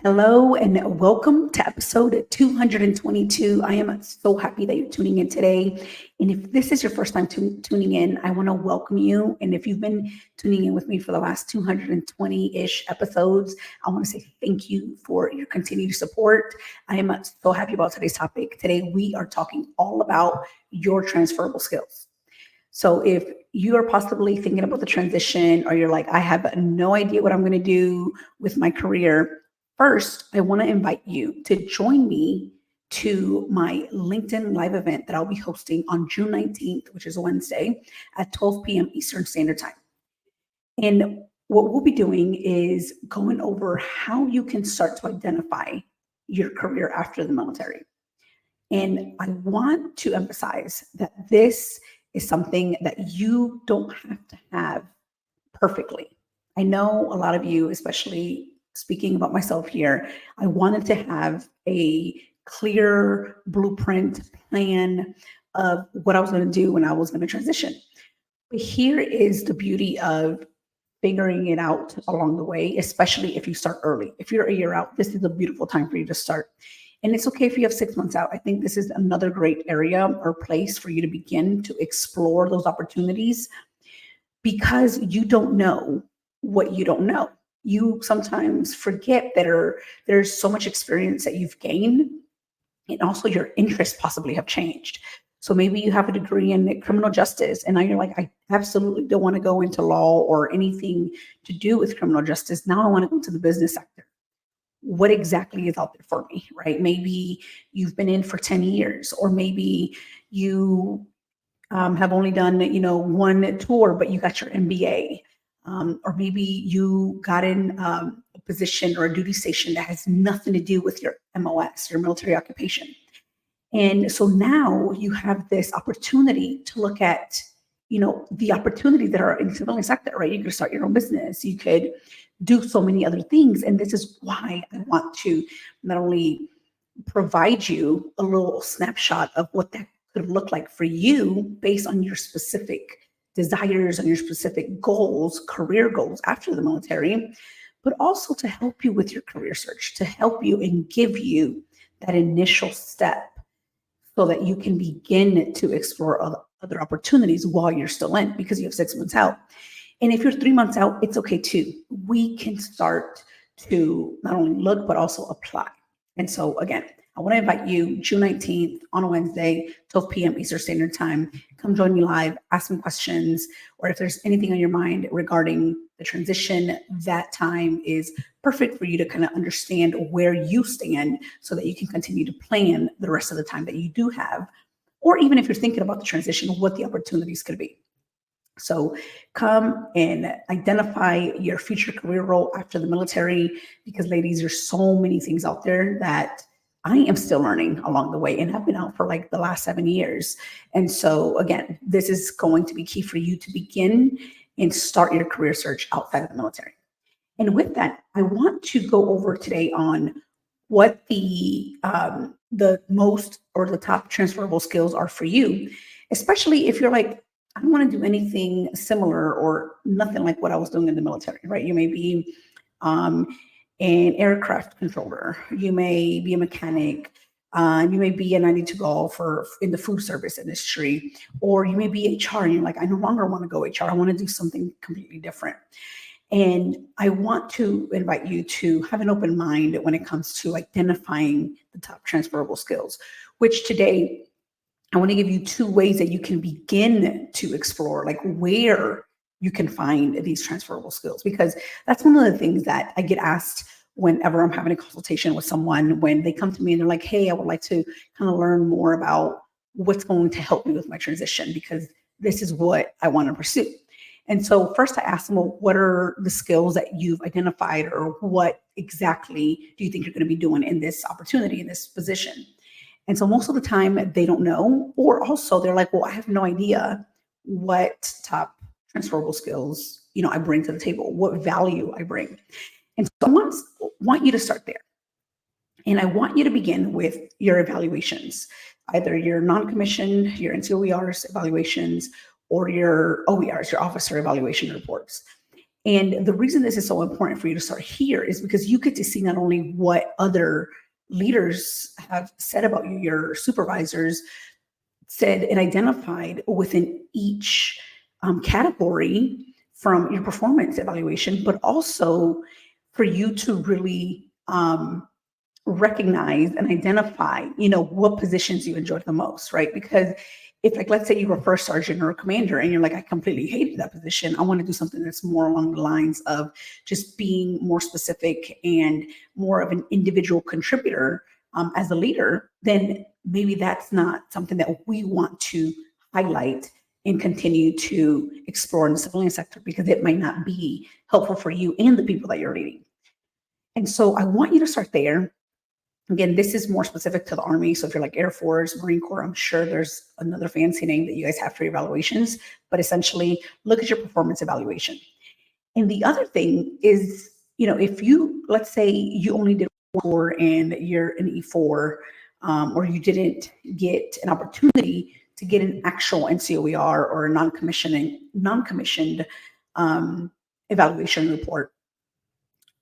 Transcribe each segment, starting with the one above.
Hello and welcome to episode 222. I am so happy that you're tuning in today. And if this is your first time tuning in, I want to welcome you. And if you've been tuning in with me for the last 220-ish episodes, I want to say thank you for your continued support. I am so happy about today's topic. Today, we are talking all about your transferable skills. So if you are possibly thinking about the transition or you're like, I have no idea what I'm going to do with my career, first, I want to invite you to join me to my LinkedIn live event that I'll be hosting on June 19th, which is a Wednesday at 12 p.m. Eastern Standard Time. And what we'll be doing is going over how you can start to identify your career after the military. And I want to emphasize that this is something that you don't have to have perfectly. I know a lot of you, especially speaking about myself here, I wanted to have a clear blueprint plan of what I was going to do when I was going to transition. But here is the beauty of figuring it out along the way, especially if you start early. If you're a year out, this is a beautiful time for you to start. And it's okay if you have 6 months out. I think this is another great area or place for you to begin to explore those opportunities because you don't know what you don't know. You sometimes forget that there's so much experience that you've gained, and also your interests possibly have changed. So maybe you have a degree in criminal justice, and now you're like, I absolutely don't want to go into law or anything to do with criminal justice. Now I want to go to the business sector. What exactly is out there for me, right? Maybe you've been in for 10 years, or maybe you have only done, one tour, but you got your MBA. Or maybe you got in a position or a duty station that has nothing to do with your MOS, your military occupation. And so now you have this opportunity to look at, the opportunities that are in the civilian sector, right? You could start your own business. You could do so many other things. And this is why I want to not only provide you a little snapshot of what that could look like for you based on your specific desires and your specific goals, career goals after the military, but also to help you with your career search, to help you and give you that initial step so that you can begin to explore other opportunities while you're still in, because you have 6 months out. And if you're 3 months out, it's okay too. We can start to not only look, but also apply. And so again, I want to invite you June 19th on a Wednesday, 12 p.m. Eastern Standard Time. Come join me live, ask me questions, or if there's anything on your mind regarding the transition, that time is perfect for you to kind of understand where you stand so that you can continue to plan the rest of the time that you do have. Or even if you're thinking about the transition, what the opportunities could be. So come and identify your future career role after the military, because ladies, there's so many things out there that I am still learning along the way, and I've been out for like the last 7 years. And so again, this is going to be key for you to begin and start your career search outside of the military. And with that, I want to go over today on what the most or the top transferable skills are for you, especially if you're like, I don't want to do anything similar or nothing like what I was doing in the military, right? You may be an aircraft controller, you may be a mechanic, you may be an I-need-to-go for in the food service industry, or you may be HR and you're like, I no longer want to go HR, I want to do something completely different. And I want to invite you to have an open mind when it comes to identifying the top transferable skills, which today I want to give you 2 ways that you can begin to explore, like where you can find these transferable skills, because that's one of the things that I get asked whenever I'm having a consultation with someone, when they come to me and they're like, hey, I would like to kind of learn more about what's going to help me with my transition, because this is what I want to pursue. And so first I ask them, well, what are the skills that you've identified, or what exactly do you think you're going to be doing in this opportunity, in this position? And so most of the time they don't know, or also they're like, well, I have no idea what top transferable skills, I bring to the table, what value I bring. And so I want you to start there. And I want you to begin with your evaluations, either your non-commissioned, your NCOERs evaluations, or your OERs, your officer evaluation reports. And the reason this is so important for you to start here is because you get to see not only what other leaders have said about you, your supervisors said and identified within each category from your performance evaluation, but also for you to really recognize and identify, what positions you enjoyed the most, right? Because if, like, let's say you were first sergeant or a commander and you're like, I completely hated that position, I want to do something that's more along the lines of just being more specific and more of an individual contributor as a leader, then maybe that's not something that we want to highlight and continue to explore in the civilian sector, because it might not be helpful for you and the people that you're leading. And so I want you to start there. Again, this is more specific to the Army. So if you're like Air Force, Marine Corps, I'm sure there's another fancy name that you guys have for your evaluations, but essentially look at your performance evaluation. And the other thing is, if you, let's say you only did 4 and you're an E4, or you didn't get an opportunity to get an actual NCOER or a non-commissioned evaluation report,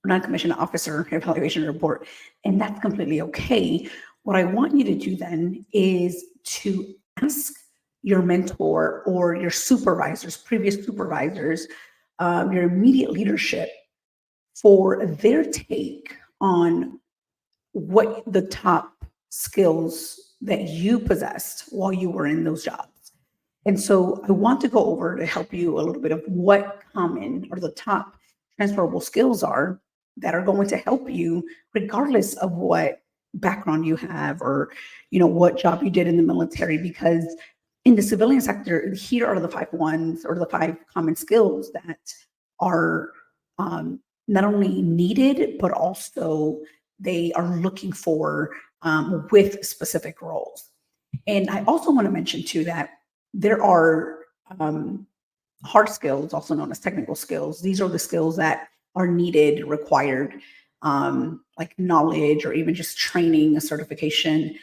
non-commissioned officer evaluation report, and that's completely okay. What I want you to do then is to ask your mentor or your supervisors, previous supervisors, your immediate leadership, for their take on what the top skills that you possessed while you were in those jobs. And so I want to go over to help you a little bit of what common or the top transferable skills are that are going to help you regardless of what background you have or what job you did in the military. Because in the civilian sector, here are the 5 ones or the 5 common skills that are not only needed, but also they are looking for with specific roles. And I also want to mention too that there are hard skills, also known as technical skills. These are the skills that are needed, required, like knowledge or even just training, a certification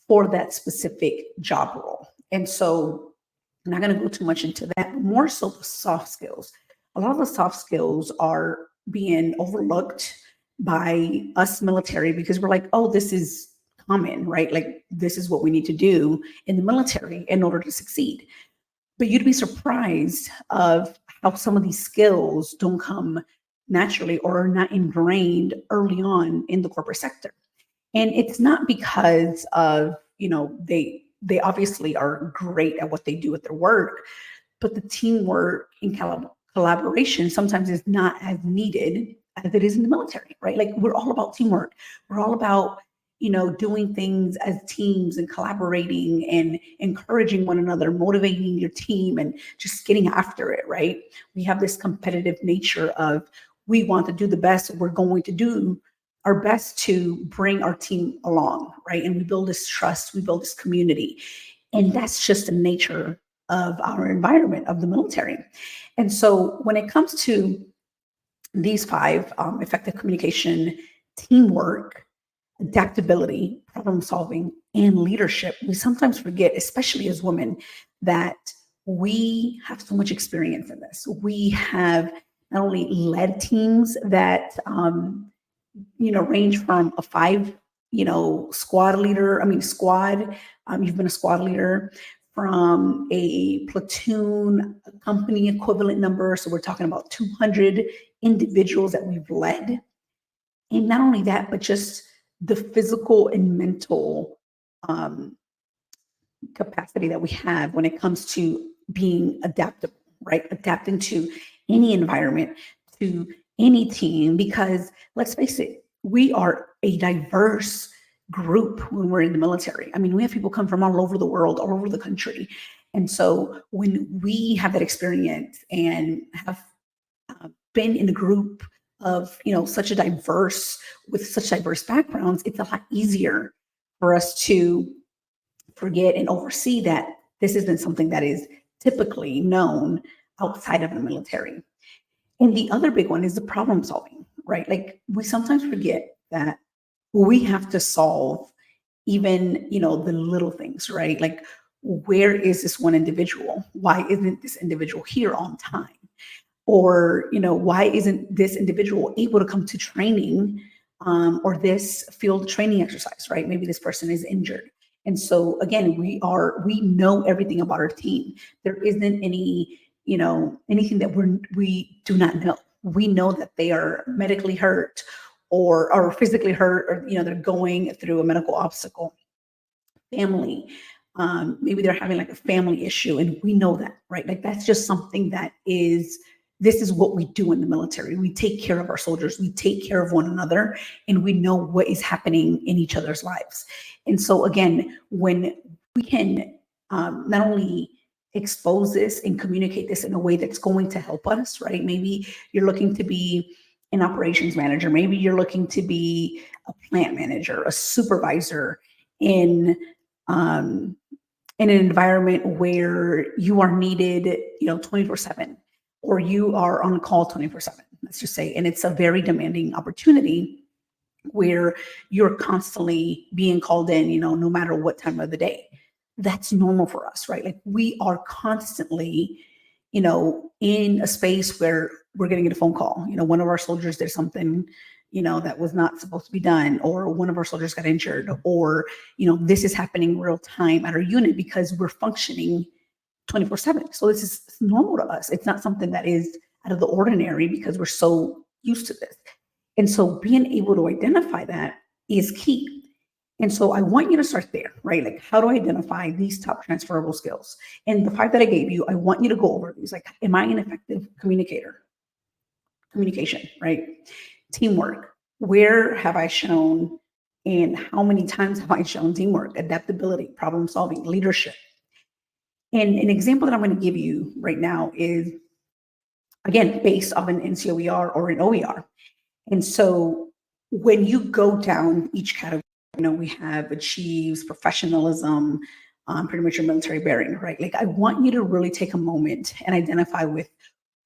for that specific job role. And so I'm not going to go too much into that, but more so the soft skills. A lot of the soft skills are being overlooked by us military because we're like, oh, this is common, right? Like, this is what we need to do in the military in order to succeed. But you'd be surprised of how some of these skills don't come naturally or are not ingrained early on in the corporate sector. And it's not because of, they obviously are great at what they do with their work, but the teamwork and collaboration sometimes is not as needed as it is in the military, right? Like, we're all about teamwork. We're all about, doing things as teams and collaborating and encouraging one another, motivating your team and just getting after it, right? We have this competitive nature of, we want to do the best. We're going to do our best to bring our team along, right? And we build this trust, we build this community. And that's just the nature of our environment, of the military. And so when it comes to these 5, effective communication, teamwork, adaptability, problem solving, and leadership, we sometimes forget, especially as women, that we have so much experience in this. We have not only led teams that, range from a 5, squad leader, you've been a squad leader, from a platoon, a company equivalent number. So we're talking about 200 individuals that we've led. And not only that, but just the physical and mental capacity that we have when it comes to being adaptable, right? Adapting to any environment, to any team, because let's face it, we are a diverse group when we're in the military. I mean, we have people come from all over the world, all over the country. And so when we have that experience and have been in a group of, such diverse backgrounds, it's a lot easier for us to forget and oversee that this isn't something that is typically known outside of the military. And the other big one is the problem solving, right? Like, we sometimes forget that we have to solve even, the little things, right? Like, where is this one individual? Why isn't this individual here on time? Or, why isn't this individual able to come to training, or this field training exercise, right? Maybe this person is injured. And so again, we know everything about our team. There isn't any, anything that we do not know. We know that they are medically hurt or physically hurt, or, they're going through a medical obstacle. Family, maybe they're having like a family issue, and we know that, right? Like that's just something this is what we do in the military. We take care of our soldiers, we take care of one another, and we know what is happening in each other's lives. And so again, when we can not only expose this and communicate this in a way that's going to help us, right? Maybe you're looking to be an operations manager, maybe you're looking to be a plant manager, a supervisor in um, in an environment where you are needed, 24/7, or you are on call 24/7, let's just say, and it's a very demanding opportunity where you're constantly being called in, no matter what time of the day. That's normal for us, right? Like we are constantly, in a space where we're going to get a phone call. One of our soldiers did something, that was not supposed to be done, or one of our soldiers got injured, or, this is happening real time at our unit because we're functioning 24/7. So this is normal to us. It's not something that is out of the ordinary because we're so used to this. And so being able to identify that is key. And so I want you to start there, right? Like, how do I identify these top transferable skills? And the 5 that I gave you, I want you to go over these. Like, am I an effective communicator? Communication, right? Teamwork. Where have I shown, and how many times have I shown teamwork, adaptability, problem solving, leadership? And an example that I'm going to give you right now is, again, based off an NCOER or an OER. And so when you go down each category, we have achieves, professionalism, pretty much your military bearing, right? Like I want you to really take a moment and identify with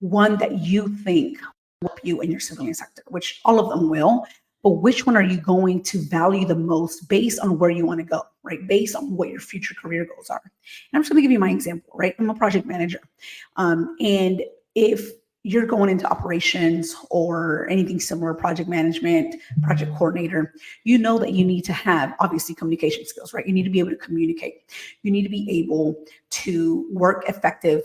one that you think will help you in your civilian sector, which all of them will, but which one are you going to value the most based on where you want to go, right? Based on what your future career goals are. And I'm just going to give you my example, right? I'm a project manager. And if you're going into operations or anything similar, project management, project coordinator, you know that you need to have obviously communication skills, right? You need to be able to communicate. You need to be able to work effectively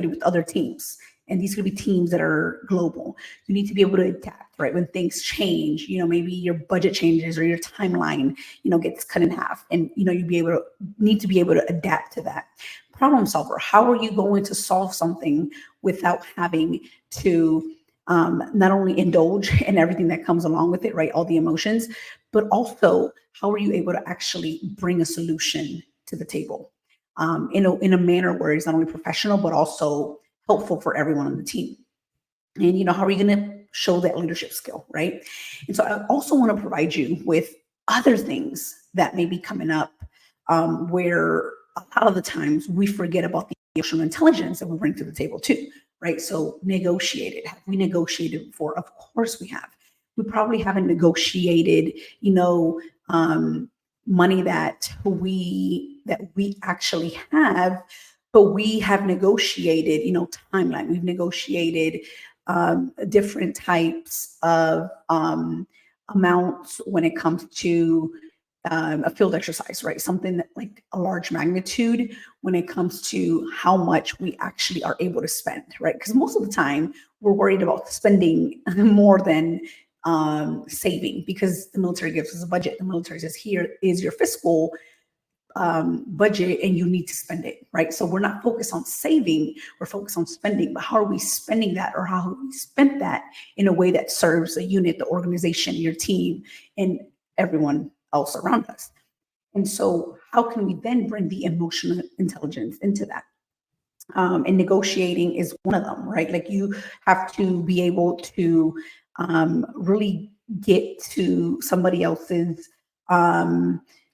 with other teams. And these could be teams that are global. You need to be able to adapt, right? When things change, maybe your budget changes or your timeline, gets cut in half, and you need to be able to adapt to that. Problem solver. How are you going to solve something without having to not only indulge in everything that comes along with it, right? All the emotions, but also how are you able to actually bring a solution to the table in a manner where it's not only professional, but also helpful for everyone on the team. And how are you going to show that leadership skill, right? And so I also want to provide you with other things that may be coming up where a lot of the times we forget about the emotional intelligence that we bring to the table too, right? So negotiated. Have we negotiated before? Of course we have. We probably haven't negotiated, money that we actually have, but we have negotiated, timeline. We've negotiated different types of amounts when it comes to a field exercise, right? Something that like a large magnitude when it comes to how much we actually are able to spend, right? Because most of the time we're worried about spending more than saving, because the military gives us a budget. The military says, here is your fiscal budget and you need to spend it, right? So we're not focused on saving, we're focused on spending. But how are we spending that, or how have we spent that in a way that serves the unit, the organization, your team, and everyone else around us? And so how can we then bring the emotional intelligence into that? And negotiating is one of them, right? Like you have to be able to really get to somebody else's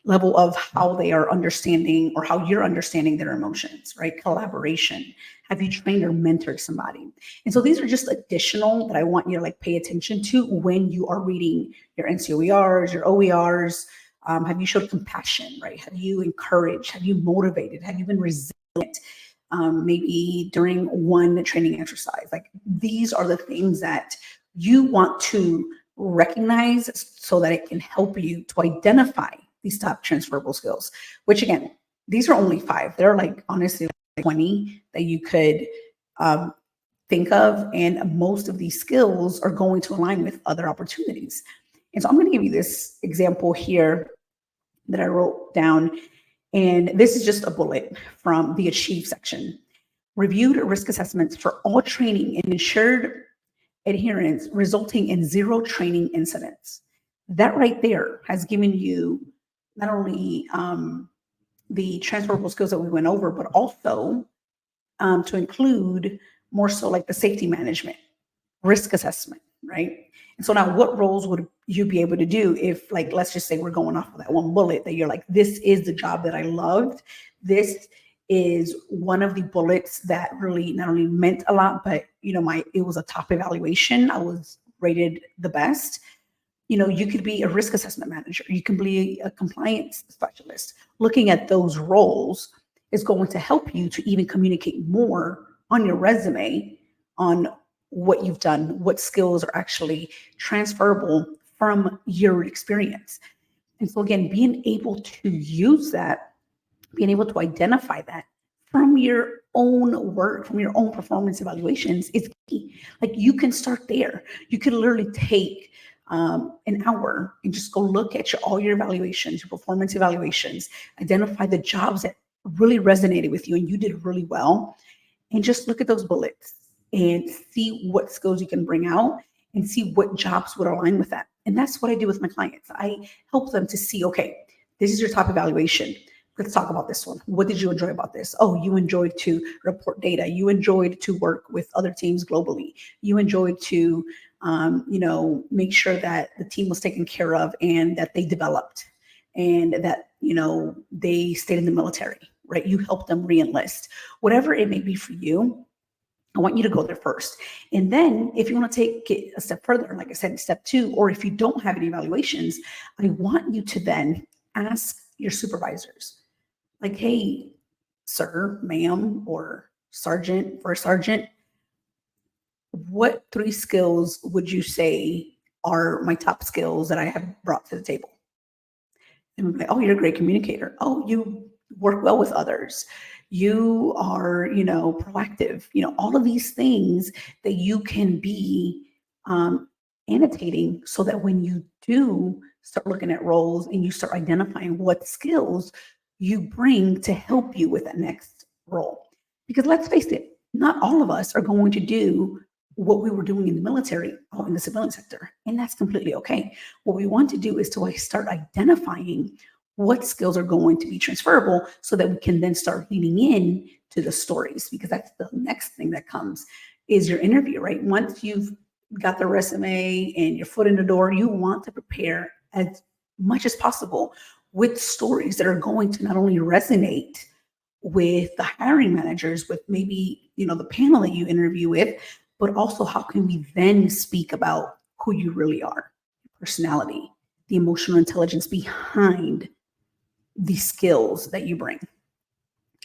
level of how they are understanding, or how you're understanding their emotions, right? Collaboration. Have you trained or mentored somebody? And so these are just additional that I want you to pay attention to when you are reading your NCOERs, your OERs. Have you showed compassion, right? Have you encouraged? Have you motivated? Have you been resilient? maybe during one training exercise. Like these are the things that you want to recognize so that it can help you to identify these top transferable skills, which again, these are only 5. There are like honestly like 20 that you could think of, and most of these skills are going to align with other opportunities. And so I'm going to give you this example here that I wrote down, and this is just a bullet from the Achieve section. Reviewed risk assessments for all training and ensured adherence, resulting in 0 training incidents. That right there has given you not only the transferable skills that we went over, but also to include more so like the safety management, risk assessment, right? And so now what roles would you be able to do if, like, let's just say we're going off of that one bullet that you're like, this is the job that I loved. This is one of the bullets that really not only meant a lot, but it was a top evaluation. I was rated the best. You could be a risk assessment manager. You can be a compliance specialist. Looking at those roles is going to help you to even communicate more on your resume on what you've done, what skills are actually transferable from your experience. And so again, being able to use that, being able to identify that from your own work, from your own performance evaluations is key. Like you can start there. You could literally take an hour and just go look at all your evaluations, your performance evaluations, identify the jobs that really resonated with you and you did really well, and just look at those bullets and see what skills you can bring out and see what jobs would align with that. And that's what I do with my clients. I help them to see, okay, this is your top evaluation. Let's talk about this one. What did you enjoy about this? Oh, you enjoyed to report data. You enjoyed to work with other teams globally. You enjoyed to, make sure that the team was taken care of and that they developed and that, they stayed in the military, right? You help them re-enlist. Whatever it may be for you, I want you to go there first. And then if you want to take it a step further, like I said, step 2, or if you don't have any evaluations, I want you to then ask your supervisors, like, hey, sir, ma'am, or sergeant, first sergeant, what 3 skills would you say are my top skills that I have brought to the table? And we're like, oh, you're a great communicator. Oh, you work well with others. You are, proactive. All of these things that you can be annotating so that when you do start looking at roles and you start identifying what skills you bring to help you with that next role. Because let's face it, not all of us are going to do what we were doing in the military or in the civilian sector, and that's completely okay. What we want to do is to start identifying what skills are going to be transferable so that we can then start leaning in to the stories, because that's the next thing that comes is your interview, right? Once you've got the resume and your foot in the door, you want to prepare as much as possible with stories that are going to not only resonate with the hiring managers, with maybe, the panel that you interview with, but also how can we then speak about who you really are, personality, the emotional intelligence behind the skills that you bring.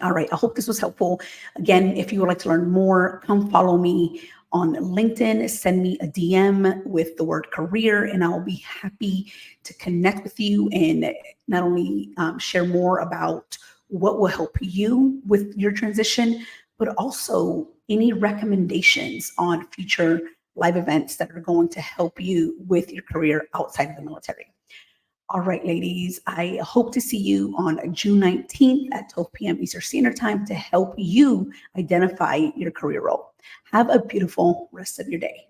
All right, I hope this was helpful. Again, if you would like to learn more, come follow me on LinkedIn, send me a DM with the word career, and I'll be happy to connect with you and not only share more about what will help you with your transition, but also any recommendations on future live events that are going to help you with your career outside of the military. All right, ladies, I hope to see you on June 19th at 12 p.m. Eastern Standard Time to help you identify your career role. Have a beautiful rest of your day.